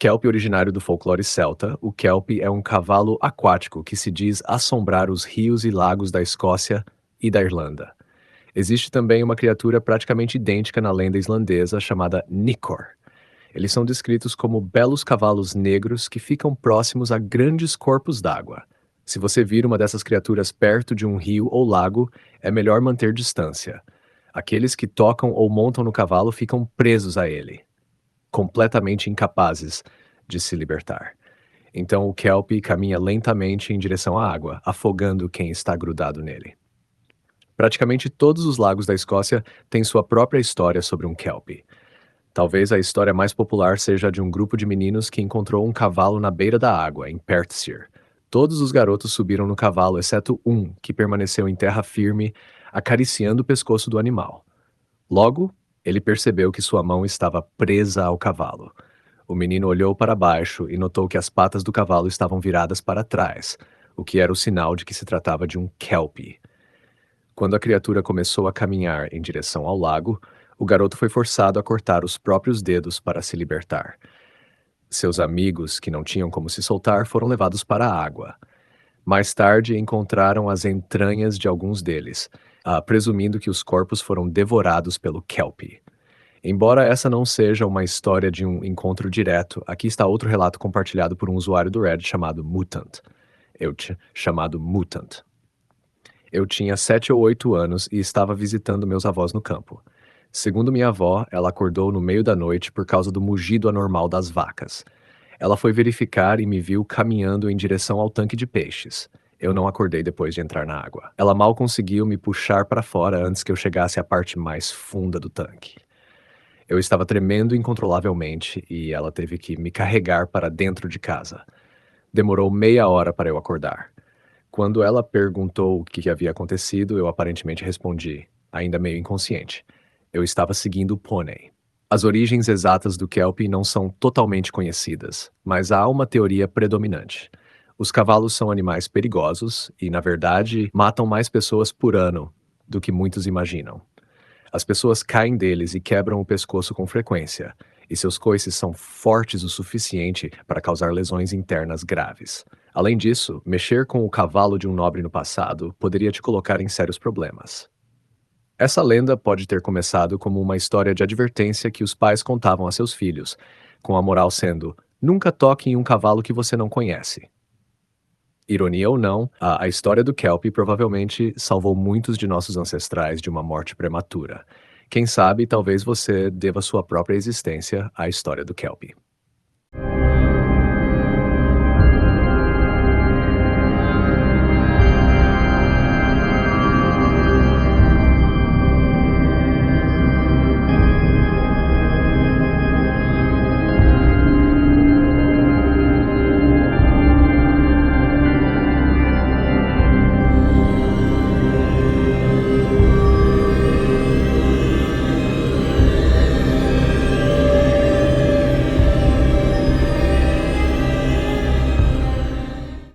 Kelpie originário do folclore celta, o Kelpie é um cavalo aquático que se diz assombrar os rios e lagos da Escócia e da Irlanda. Existe também uma criatura praticamente idêntica na lenda islandesa chamada Nicor. Eles são descritos como belos cavalos negros que ficam próximos a grandes corpos d'água. Se você vir uma dessas criaturas perto de um rio ou lago, é melhor manter distância. Aqueles que tocam ou montam no cavalo ficam presos a ele, completamente incapazes de se libertar. Então o Kelpie caminha lentamente em direção à água, afogando quem está grudado nele. Praticamente todos os lagos da Escócia têm sua própria história sobre um Kelpie. Talvez a história mais popular seja a de um grupo de meninos que encontrou um cavalo na beira da água, em Perthshire. Todos os garotos subiram no cavalo, exceto um, que permaneceu em terra firme, acariciando o pescoço do animal. Logo, ele percebeu que sua mão estava presa ao cavalo. O menino olhou para baixo e notou que as patas do cavalo estavam viradas para trás, o que era o sinal de que se tratava de um Kelpie. Quando a criatura começou a caminhar em direção ao lago, o garoto foi forçado a cortar os próprios dedos para se libertar. Seus amigos, que não tinham como se soltar, foram levados para a água. Mais tarde, encontraram as entranhas de alguns deles, presumindo que os corpos foram devorados pelo Kelpie. Embora essa não seja uma história de um encontro direto, aqui está outro relato compartilhado por um usuário do Reddit chamado Mutant. Eu tinha 7 ou 8 anos e estava visitando meus avós no campo. Segundo minha avó, ela acordou no meio da noite por causa do mugido anormal das vacas. Ela foi verificar e me viu caminhando em direção ao tanque de peixes. Eu não acordei depois de entrar na água. Ela mal conseguiu me puxar para fora antes que eu chegasse à parte mais funda do tanque. Eu estava tremendo incontrolavelmente e ela teve que me carregar para dentro de casa. Demorou meia hora para eu acordar. Quando ela perguntou o que havia acontecido, eu aparentemente respondi, ainda meio inconsciente. Eu estava seguindo o pônei. As origens exatas do Kelpie não são totalmente conhecidas, mas há uma teoria predominante. Os cavalos são animais perigosos e, na verdade, matam mais pessoas por ano do que muitos imaginam. As pessoas caem deles e quebram o pescoço com frequência, e seus coices são fortes o suficiente para causar lesões internas graves. Além disso, mexer com o cavalo de um nobre no passado poderia te colocar em sérios problemas. Essa lenda pode ter começado como uma história de advertência que os pais contavam a seus filhos, com a moral sendo: nunca toque em um cavalo que você não conhece. Ironia ou não, a história do Kelpie provavelmente salvou muitos de nossos ancestrais de uma morte prematura. Quem sabe, talvez você deva sua própria existência à história do Kelpie.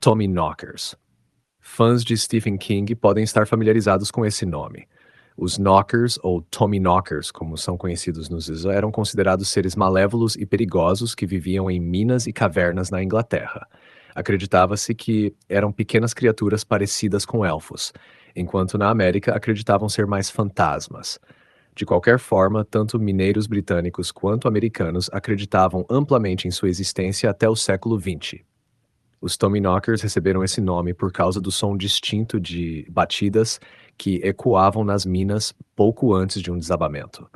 Tommyknockers. Fãs de Stephen King podem estar familiarizados com esse nome. Os Knockers, ou Tommyknockers, como são conhecidos nos USA, eram considerados seres malévolos e perigosos que viviam em minas e cavernas na Inglaterra. Acreditava-se que eram pequenas criaturas parecidas com elfos, enquanto na América acreditavam ser mais fantasmas. De qualquer forma, tanto mineiros britânicos quanto americanos acreditavam amplamente em sua existência até o século XX. Os Tommyknockers receberam esse nome por causa do som distinto de batidas que ecoavam nas minas pouco antes de um desabamento.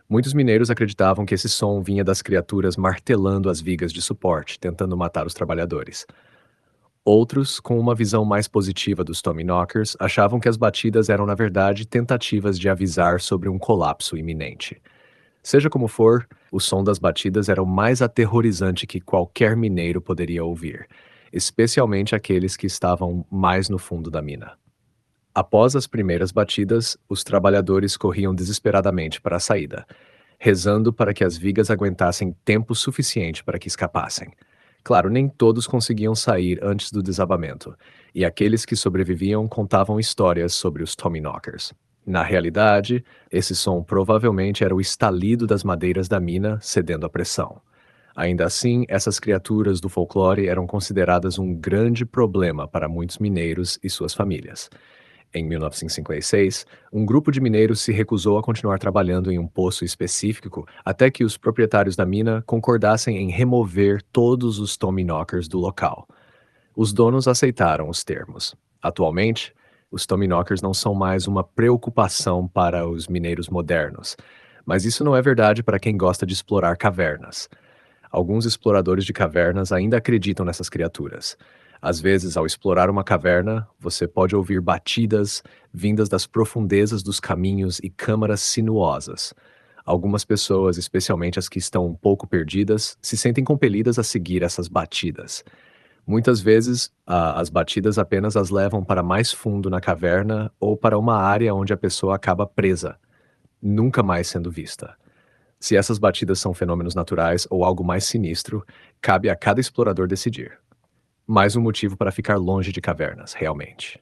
Muitos mineiros acreditavam que esse som vinha das criaturas martelando as vigas de suporte, tentando matar os trabalhadores. Outros, com uma visão mais positiva dos Tommyknockers, achavam que as batidas eram, na verdade, tentativas de avisar sobre um colapso iminente. Seja como for, o som das batidas era o mais aterrorizante que qualquer mineiro poderia ouvir, especialmente aqueles que estavam mais no fundo da mina. Após as primeiras batidas, os trabalhadores corriam desesperadamente para a saída, rezando para que as vigas aguentassem tempo suficiente para que escapassem. Claro, nem todos conseguiam sair antes do desabamento, e aqueles que sobreviviam contavam histórias sobre os Tommyknockers. Na realidade, esse som provavelmente era o estalido das madeiras da mina cedendo à pressão. Ainda assim, essas criaturas do folclore eram consideradas um grande problema para muitos mineiros e suas famílias. Em 1956, um grupo de mineiros se recusou a continuar trabalhando em um poço específico até que os proprietários da mina concordassem em remover todos os Tommyknockers do local. Os donos aceitaram os termos. Atualmente, os Tommyknockers não são mais uma preocupação para os mineiros modernos, mas isso não é verdade para quem gosta de explorar cavernas. Alguns exploradores de cavernas ainda acreditam nessas criaturas. Às vezes, ao explorar uma caverna, você pode ouvir batidas vindas das profundezas dos caminhos e câmaras sinuosas. Algumas pessoas, especialmente as que estão um pouco perdidas, se sentem compelidas a seguir essas batidas. Muitas vezes, as batidas apenas as levam para mais fundo na caverna ou para uma área onde a pessoa acaba presa, nunca mais sendo vista. Se essas batidas são fenômenos naturais ou algo mais sinistro, cabe a cada explorador decidir. Mais um motivo para ficar longe de cavernas, realmente.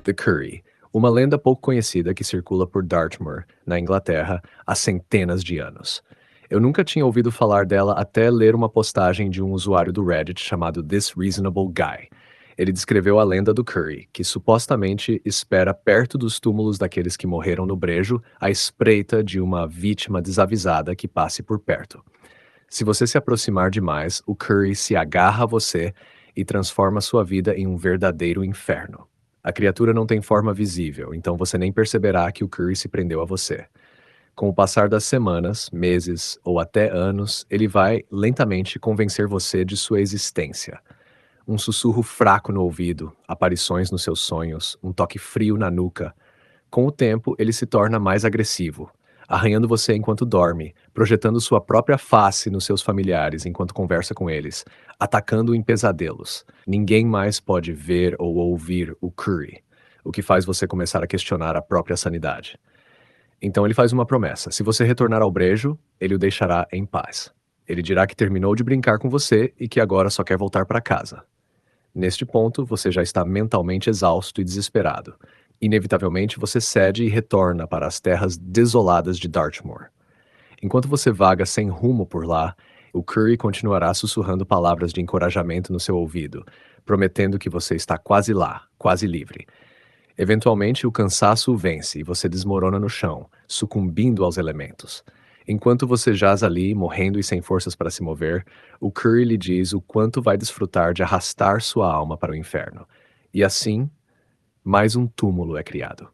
The Curry, uma lenda pouco conhecida que circula por Dartmoor, na Inglaterra, há centenas de anos. Eu nunca tinha ouvido falar dela até ler uma postagem de um usuário do Reddit chamado This Reasonable Guy. Ele descreveu a lenda do Curry, que supostamente espera perto dos túmulos daqueles que morreram no brejo, à espreita de uma vítima desavisada que passe por perto. Se você se aproximar demais, o Curry se agarra a você e transforma sua vida em um verdadeiro inferno. A criatura não tem forma visível, então você nem perceberá que o Curry se prendeu a você. Com o passar das semanas, meses ou até anos, ele vai lentamente convencer você de sua existência. Um sussurro fraco no ouvido, aparições nos seus sonhos, um toque frio na nuca. Com o tempo, ele se torna mais agressivo, arranhando você enquanto dorme, projetando sua própria face nos seus familiares enquanto conversa com eles, atacando em pesadelos. Ninguém mais pode ver ou ouvir o Curry, o que faz você começar a questionar a própria sanidade. Então ele faz uma promessa: se você retornar ao brejo, ele o deixará em paz. Ele dirá que terminou de brincar com você e que agora só quer voltar para casa. Neste ponto, você já está mentalmente exausto e desesperado. Inevitavelmente, você cede e retorna para as terras desoladas de Dartmoor. Enquanto você vaga sem rumo por lá, o Curry continuará sussurrando palavras de encorajamento no seu ouvido, prometendo que você está quase lá, quase livre. Eventualmente, o cansaço o vence e você desmorona no chão, sucumbindo aos elementos. Enquanto você jaz ali, morrendo e sem forças para se mover, o Curry lhe diz o quanto vai desfrutar de arrastar sua alma para o inferno. E assim, mais um túmulo é criado.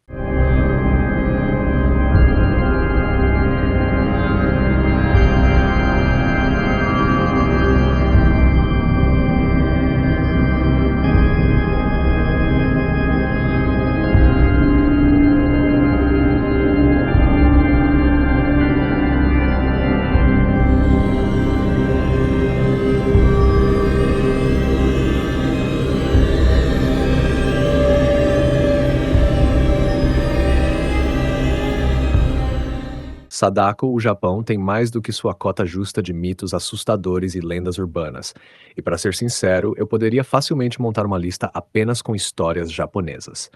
Sadako, o Japão, tem mais do que sua cota justa de mitos assustadores e lendas urbanas. E para ser sincero, eu poderia facilmente montar uma lista apenas com histórias japonesas.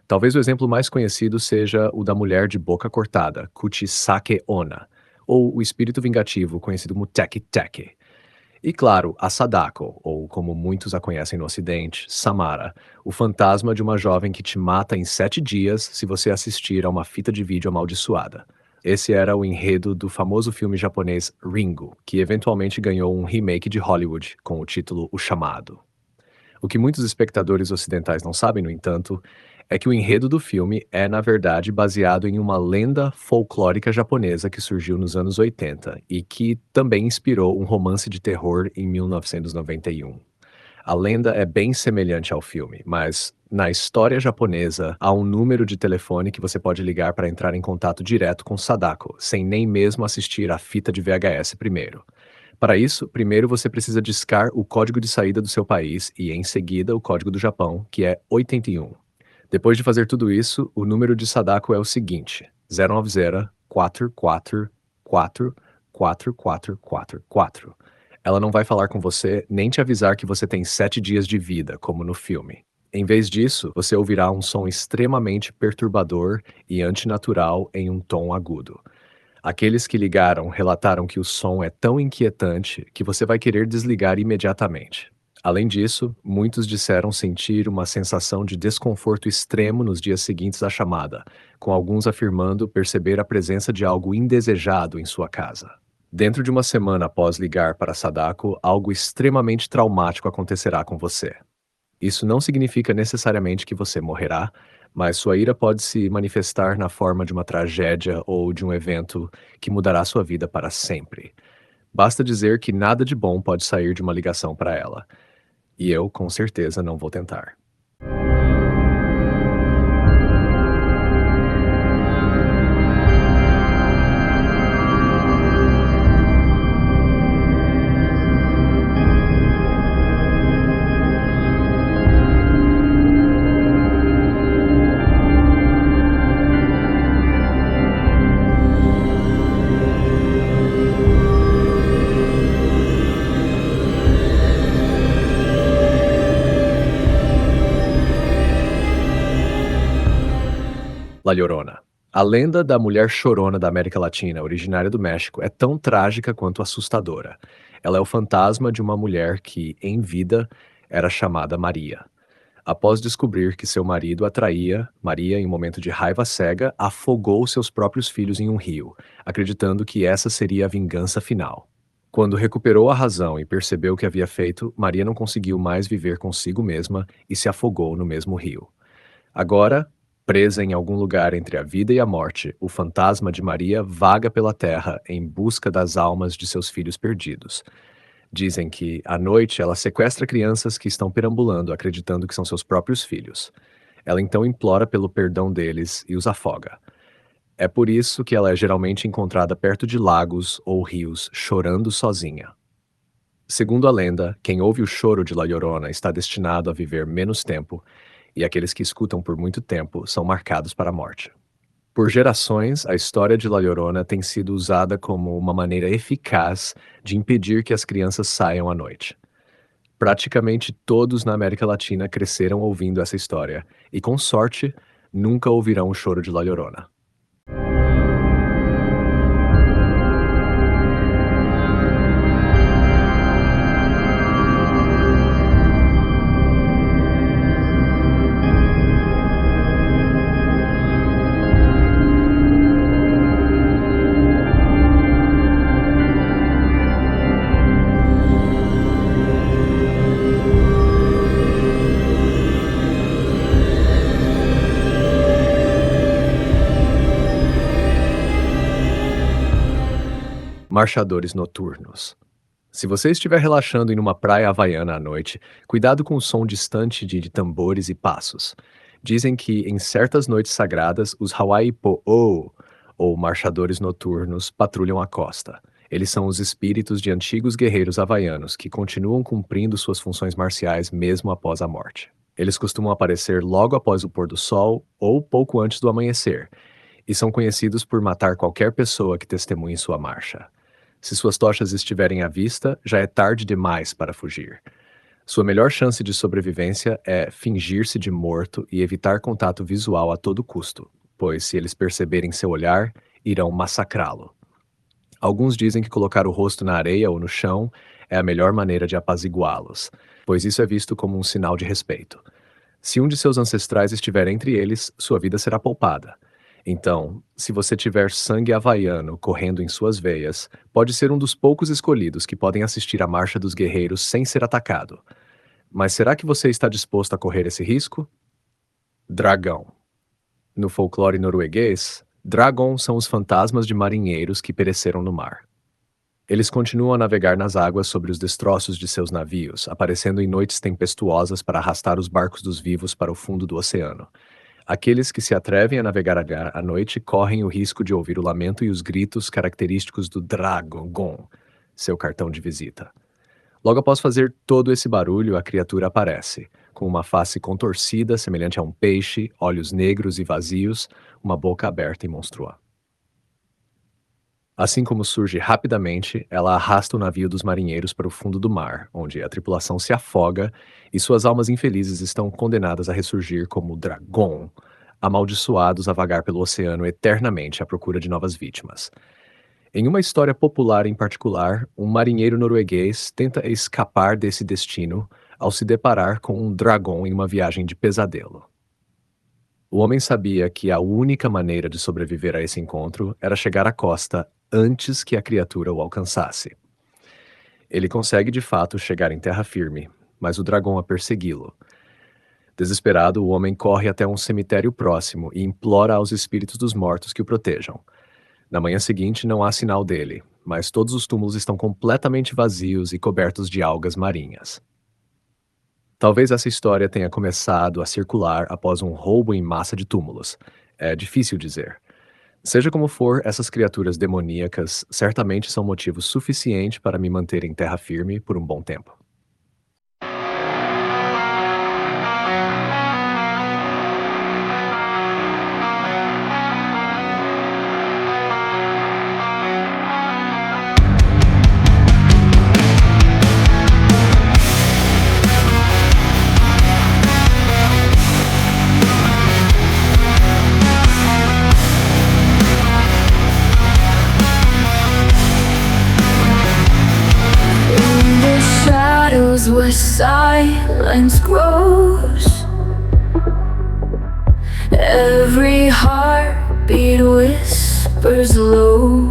Talvez o exemplo mais conhecido seja o da mulher de boca cortada, Kuchisake Onna, ou o espírito vingativo conhecido como Teki Teki. E claro, a Sadako, ou como muitos a conhecem no ocidente, Samara, o fantasma de uma jovem que te mata em 7 dias se você assistir a uma fita de vídeo amaldiçoada. Esse era o enredo do famoso filme japonês Ringo, que eventualmente ganhou um remake de Hollywood com o título O Chamado. O que muitos espectadores ocidentais não sabem, no entanto, é que o enredo do filme é, na verdade, baseado em uma lenda folclórica japonesa que surgiu nos anos 80 e que também inspirou um romance de terror em 1991. A lenda é bem semelhante ao filme, mas na história japonesa há um número de telefone que você pode ligar para entrar em contato direto com Sadako, sem nem mesmo assistir à fita de VHS primeiro. Para isso, primeiro você precisa discar o código de saída do seu país e, em seguida, o código do Japão, que é 81. Depois de fazer tudo isso, o número de Sadako é o seguinte: 090 444 4444. Ela não vai falar com você nem te avisar que você tem 7 dias de vida, como no filme. Em vez disso, você ouvirá um som extremamente perturbador e antinatural em um tom agudo. Aqueles que ligaram relataram que o som é tão inquietante que você vai querer desligar imediatamente. Além disso, muitos disseram sentir uma sensação de desconforto extremo nos dias seguintes à chamada, com alguns afirmando perceber a presença de algo indesejado em sua casa. Dentro de uma semana após ligar para Sadako, algo extremamente traumático acontecerá com você. Isso não significa necessariamente que você morrerá, mas sua ira pode se manifestar na forma de uma tragédia ou de um evento que mudará sua vida para sempre. Basta dizer que nada de bom pode sair de uma ligação para ela. E eu, com certeza, não vou tentar. La Llorona. A lenda da mulher chorona da América Latina, originária do México, é tão trágica quanto assustadora. Ela é o fantasma de uma mulher que, em vida, era chamada Maria. Após descobrir que seu marido a traía, Maria, em um momento de raiva cega, afogou seus próprios filhos em um rio, acreditando que essa seria a vingança final. Quando recuperou a razão e percebeu o que havia feito, Maria não conseguiu mais viver consigo mesma e se afogou no mesmo rio. Agora, presa em algum lugar entre a vida e a morte, o fantasma de Maria vaga pela terra em busca das almas de seus filhos perdidos. Dizem que, à noite, ela sequestra crianças que estão perambulando, acreditando que são seus próprios filhos. Ela então implora pelo perdão deles e os afoga. É por isso que ela é geralmente encontrada perto de lagos ou rios, chorando sozinha. Segundo a lenda, quem ouve o choro de La Llorona está destinado a viver menos tempo, e aqueles que escutam por muito tempo são marcados para a morte. Por gerações, a história de La Llorona tem sido usada como uma maneira eficaz de impedir que as crianças saiam à noite. Praticamente todos na América Latina cresceram ouvindo essa história, e com sorte, nunca ouvirão o choro de La Llorona. Marchadores noturnos. Se você estiver relaxando em uma praia havaiana à noite, cuidado com o som distante de tambores e passos. Dizem que em certas noites sagradas, os Hawaii Po'o, ou marchadores noturnos, patrulham a costa. Eles são os espíritos de antigos guerreiros havaianos que continuam cumprindo suas funções marciais mesmo após a morte. Eles costumam aparecer logo após o pôr do sol ou pouco antes do amanhecer, e são conhecidos por matar qualquer pessoa que testemunhe sua marcha. Se suas tochas estiverem à vista, já é tarde demais para fugir. Sua melhor chance de sobrevivência é fingir-se de morto e evitar contato visual a todo custo, pois se eles perceberem seu olhar, irão massacrá-lo. Alguns dizem que colocar o rosto na areia ou no chão é a melhor maneira de apaziguá-los, pois isso é visto como um sinal de respeito. Se um de seus ancestrais estiver entre eles, sua vida será poupada. Então, se você tiver sangue havaiano correndo em suas veias, pode ser um dos poucos escolhidos que podem assistir à Marcha dos Guerreiros sem ser atacado. Mas será que você está disposto a correr esse risco? Dragão. No folclore norueguês, Dragon são os fantasmas de marinheiros que pereceram no mar. Eles continuam a navegar nas águas sobre os destroços de seus navios, aparecendo em noites tempestuosas para arrastar os barcos dos vivos para o fundo do oceano. Aqueles que se atrevem a navegar à noite correm o risco de ouvir o lamento e os gritos característicos do Dragon, seu cartão de visita. Logo após fazer todo esse barulho, a criatura aparece, com uma face contorcida, semelhante a um peixe, olhos negros e vazios, uma boca aberta e monstruosa. Assim como surge rapidamente, ela arrasta o navio dos marinheiros para o fundo do mar, onde a tripulação se afoga e suas almas infelizes estão condenadas a ressurgir como Dragon, amaldiçoados a vagar pelo oceano eternamente à procura de novas vítimas. Em uma história popular em particular, um marinheiro norueguês tenta escapar desse destino ao se deparar com um Dragon em uma viagem de pesadelo. O homem sabia que a única maneira de sobreviver a esse encontro era chegar à costa antes que a criatura o alcançasse. Ele consegue de fato chegar em terra firme, mas o dragão a persegui-lo. Desesperado, o homem corre até um cemitério próximo e implora aos espíritos dos mortos que o protejam. Na manhã seguinte não há sinal dele, mas todos os túmulos estão completamente vazios e cobertos de algas marinhas. Talvez essa história tenha começado a circular após um roubo em massa de túmulos. É difícil dizer. Seja como for, essas criaturas demoníacas certamente são motivo suficiente para me manter em terra firme por um bom tempo. Where silence grows, every heartbeat whispers low.